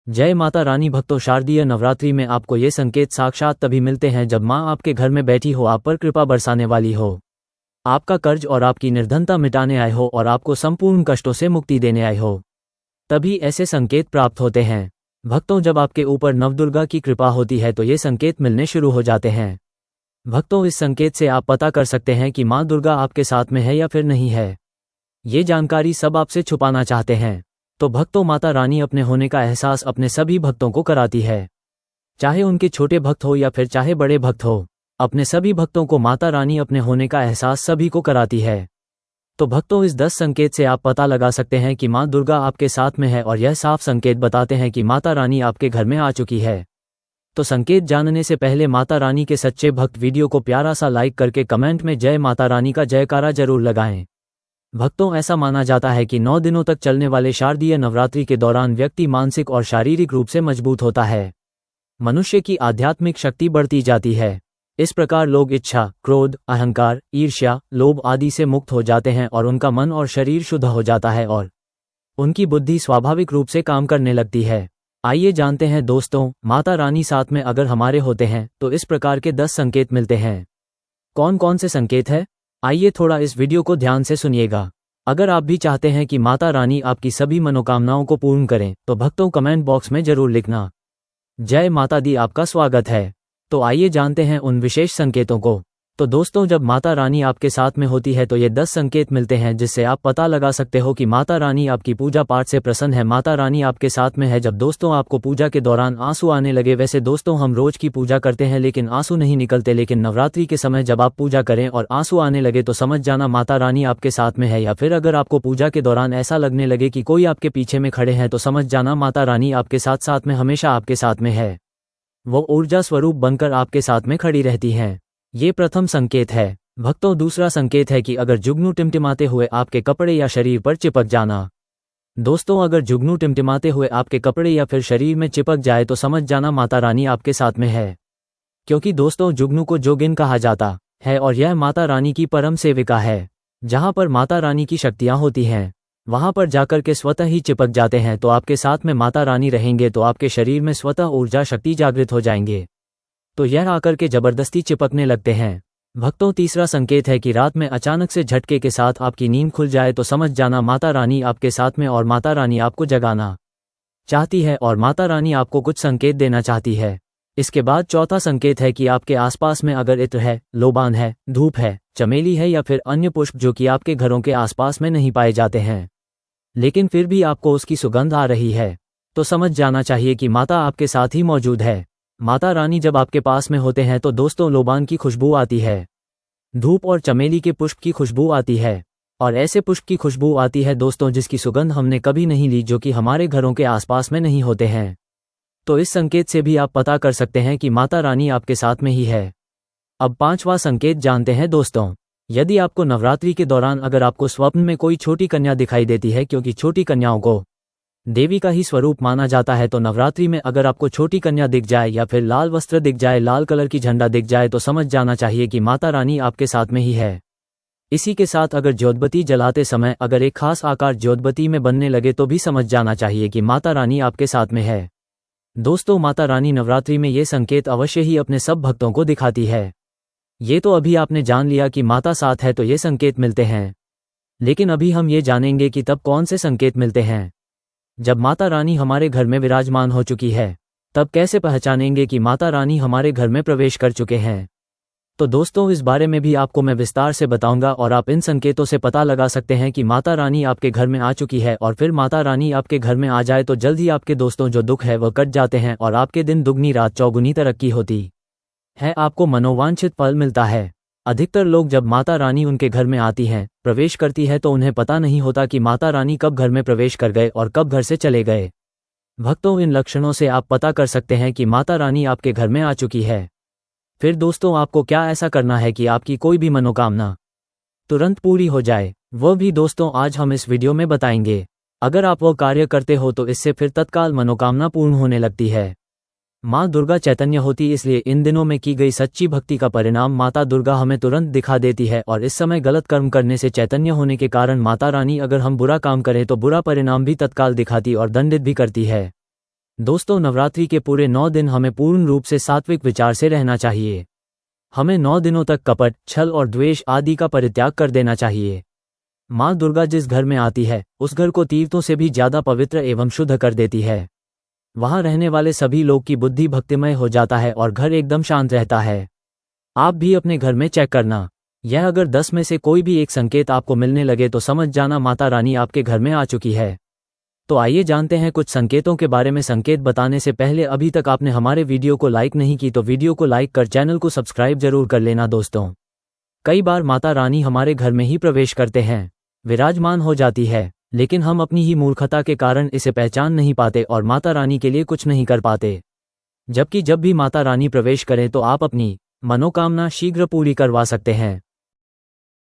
जय माता रानी भक्तों, शारदीय नवरात्रि में आपको ये संकेत साक्षात तभी मिलते हैं जब माँ आपके घर में बैठी हो, आप पर कृपा बरसाने वाली हो, आपका कर्ज और आपकी निर्धनता मिटाने आए हो और आपको संपूर्ण कष्टों से मुक्ति देने आए हो। तभी ऐसे संकेत प्राप्त होते हैं। भक्तों, जब आपके ऊपर नवदुर्गा की कृपा होती है तो ये संकेत मिलने शुरू हो जाते हैं। भक्तों, इस संकेत से आप पता कर सकते हैं कि माँ दुर्गा आपके साथ में है या फिर नहीं है। ये जानकारी सब आपसे छुपाना चाहते हैं। तो भक्तों, माता रानी अपने होने का एहसास अपने सभी भक्तों को कराती है, चाहे उनके छोटे भक्त हो या फिर चाहे बड़े भक्त हो। अपने सभी भक्तों को माता रानी अपने होने का एहसास सभी को कराती है। तो भक्तों, इस 10 संकेत से आप पता लगा सकते हैं कि माँ दुर्गा आपके साथ में है और यह साफ संकेत बताते हैं कि माता रानी आपके घर में आ चुकी है। तो संकेत जानने से पहले माता रानी के सच्चे भक्त वीडियो को प्यारा सा लाइक करके कमेंट में जय माता रानी का जयकारा जरूर लगाएं। भक्तों, ऐसा माना जाता है कि 9 दिनों तक चलने वाले शारदीय नवरात्रि के दौरान व्यक्ति मानसिक और शारीरिक रूप से मजबूत होता है। मनुष्य की आध्यात्मिक शक्ति बढ़ती जाती है। इस प्रकार लोग इच्छा, क्रोध, अहंकार, ईर्ष्या, लोभ आदि से मुक्त हो जाते हैं और उनका मन और शरीर शुद्ध हो जाता है और उनकी बुद्धि स्वाभाविक रूप से काम करने लगती है। आइए जानते हैं दोस्तों, माता रानी साथ में अगर हमारे होते हैं तो इस प्रकार के 10 संकेत मिलते हैं। कौन कौन से संकेत है, आइए थोड़ा इस वीडियो को ध्यान से सुनिएगा। अगर आप भी चाहते हैं कि माता रानी आपकी सभी मनोकामनाओं को पूर्ण करें तो भक्तों कमेंट बॉक्स में जरूर लिखना। जय माता दी, आपका स्वागत है। तो आइए जानते हैं उन विशेष संकेतों को। तो दोस्तों, जब माता रानी आपके साथ में होती है तो ये 10 संकेत मिलते हैं जिससे आप पता लगा सकते हो कि माता रानी आपकी पूजा पाठ से प्रसन्न है, माता रानी आपके साथ में है। जब दोस्तों आपको पूजा के दौरान आंसू आने लगे, वैसे दोस्तों हम रोज की पूजा करते हैं लेकिन आंसू नहीं निकलते, लेकिन नवरात्रि के समय जब आप पूजा करें और आंसू आने लगे तो समझ जाना माता रानी आपके साथ में है। या फिर अगर आपको पूजा के दौरान ऐसा लगने लगे कि कोई आपके पीछे में खड़े हैं तो समझ जाना माता रानी आपके साथ साथ में हमेशा आपके साथ में है। वो ऊर्जा स्वरूप बनकर आपके साथ में खड़ी रहती हैं। ये प्रथम संकेत है। भक्तों, दूसरा संकेत है कि अगर जुगनू टिमटिमाते हुए आपके कपड़े या शरीर पर चिपक जाना। दोस्तों, अगर जुगनू टिमटिमाते हुए आपके कपड़े या फिर शरीर में चिपक जाए तो समझ जाना माता रानी आपके साथ में है। क्योंकि दोस्तों, जुगनू को जोगिन कहा जाता है और यह माता रानी की परम सेविका है। जहां पर माता रानी की शक्तियां होती हैं वहां पर जाकर के स्वतः ही चिपक जाते हैं। तो आपके साथ में माता रानी रहेंगे तो आपके शरीर में स्वतः ऊर्जा शक्ति जागृत हो जाएंगे, तो यह आकर के जबरदस्ती चिपकने लगते हैं। भक्तों, तीसरा संकेत है कि रात में अचानक से झटके के साथ आपकी नींद खुल जाए तो समझ जाना माता रानी आपके साथ में और माता रानी आपको जगाना चाहती है और माता रानी आपको कुछ संकेत देना चाहती है। इसके बाद चौथा संकेत है कि आपके आसपास में अगर इत्र है, लोबान है, धूप है, चमेली है या फिर अन्य पुष्प जो कि आपके घरों के आसपास में नहीं पाए जाते हैं लेकिन फिर भी आपको उसकी सुगंध आ रही है, तो समझ जाना चाहिए कि माता आपके साथ ही मौजूद है। माता रानी जब आपके पास में होते हैं तो दोस्तों लोबान की खुशबू आती है, धूप और चमेली के पुष्प की खुशबू आती है और ऐसे पुष्प की खुशबू आती है दोस्तों जिसकी सुगंध हमने कभी नहीं ली, जो कि हमारे घरों के आसपास में नहीं होते हैं। तो इस संकेत से भी आप पता कर सकते हैं कि माता रानी आपके साथ में ही है। अब पांचवा संकेत जानते हैं दोस्तों। यदि आपको नवरात्रि के दौरान अगर आपको स्वप्न में कोई छोटी कन्या दिखाई देती है, क्योंकि छोटी कन्याओं को देवी का ही स्वरूप माना जाता है, तो नवरात्रि में अगर आपको छोटी कन्या दिख जाए या फिर लाल वस्त्र दिख जाए, लाल कलर की झंडा दिख जाए तो समझ जाना चाहिए कि माता रानी आपके साथ में ही है। इसी के साथ अगर ज्योतबत्ती जलाते समय अगर एक खास आकार ज्योतबत्ती में बनने लगे तो भी समझ जाना चाहिए कि माता रानी आपके साथ में है। दोस्तों, माता रानी नवरात्रि में ये संकेत अवश्य ही अपने सब भक्तों को दिखाती है। ये तो अभी आपने जान लिया कि माता साथ है तो ये संकेत मिलते हैं, लेकिन अभी हम ये जानेंगे कि तब कौन से संकेत मिलते हैं। जब माता रानी हमारे घर में विराजमान हो चुकी है तब कैसे पहचानेंगे कि माता रानी हमारे घर में प्रवेश कर चुके हैं। तो दोस्तों, इस बारे में भी आपको मैं विस्तार से बताऊंगा और आप इन संकेतों से पता लगा सकते हैं कि माता रानी आपके घर में आ चुकी है। और फिर माता रानी आपके घर में आ जाए तो जल्द ही आपके दोस्तों जो दुख है वह कट जाते हैं और आपके दिन दुगनी रात चौगुनी तरक्की होती है, आपको मनोवांछित फल मिलता है। अधिकतर लोग जब माता रानी उनके घर में आती हैं, प्रवेश करती है, तो उन्हें पता नहीं होता कि माता रानी कब घर में प्रवेश कर गए और कब घर से चले गए। भक्तों, इन लक्षणों से आप पता कर सकते हैं कि माता रानी आपके घर में आ चुकी है। फिर दोस्तों, आपको क्या ऐसा करना है कि आपकी कोई भी मनोकामना तुरंत पूरी हो जाए, वह भी दोस्तों आज हम इस वीडियो में बताएंगे। अगर आप वो कार्य करते हो तो इससे फिर तत्काल मनोकामना पूर्ण होने लगती है। माँ दुर्गा चैतन्य होती, इसलिए इन दिनों में की गई सच्ची भक्ति का परिणाम माता दुर्गा हमें तुरंत दिखा देती है। और इस समय गलत कर्म करने से चैतन्य होने के कारण माता रानी अगर हम बुरा काम करें तो बुरा परिणाम भी तत्काल दिखाती और दंडित भी करती है। दोस्तों, नवरात्रि के पूरे 9 दिन हमें पूर्ण रूप से सात्विक विचार से रहना चाहिए। हमें 9 दिनों तक कपट, छल और द्वेष आदि का परित्याग कर देना चाहिए। माँ दुर्गा जिस घर में आती है, उस घर को तीर्थों से भी ज्यादा पवित्र एवं शुद्ध कर देती है। वहां रहने वाले सभी लोग की बुद्धि भक्तिमय हो जाता है और घर एकदम शांत रहता है। आप भी अपने घर में चेक करना। यह अगर 10 में से कोई भी एक संकेत आपको मिलने लगे तो समझ जाना माता रानी आपके घर में आ चुकी है। तो आइए जानते हैं कुछ संकेतों के बारे में। संकेत बताने से पहले अभी तक आपने हमारे वीडियो को लाइक नहीं की तो वीडियो को लाइक कर चैनल को सब्सक्राइब जरूर कर लेना दोस्तों। कई बार माता रानी हमारे घर में ही प्रवेश करते हैं, विराजमान हो जाती है, लेकिन हम अपनी ही मूर्खता के कारण इसे पहचान नहीं पाते और माता रानी के लिए कुछ नहीं कर पाते। जबकि जब भी माता रानी प्रवेश करें तो आप अपनी मनोकामना शीघ्र पूरी करवा सकते हैं।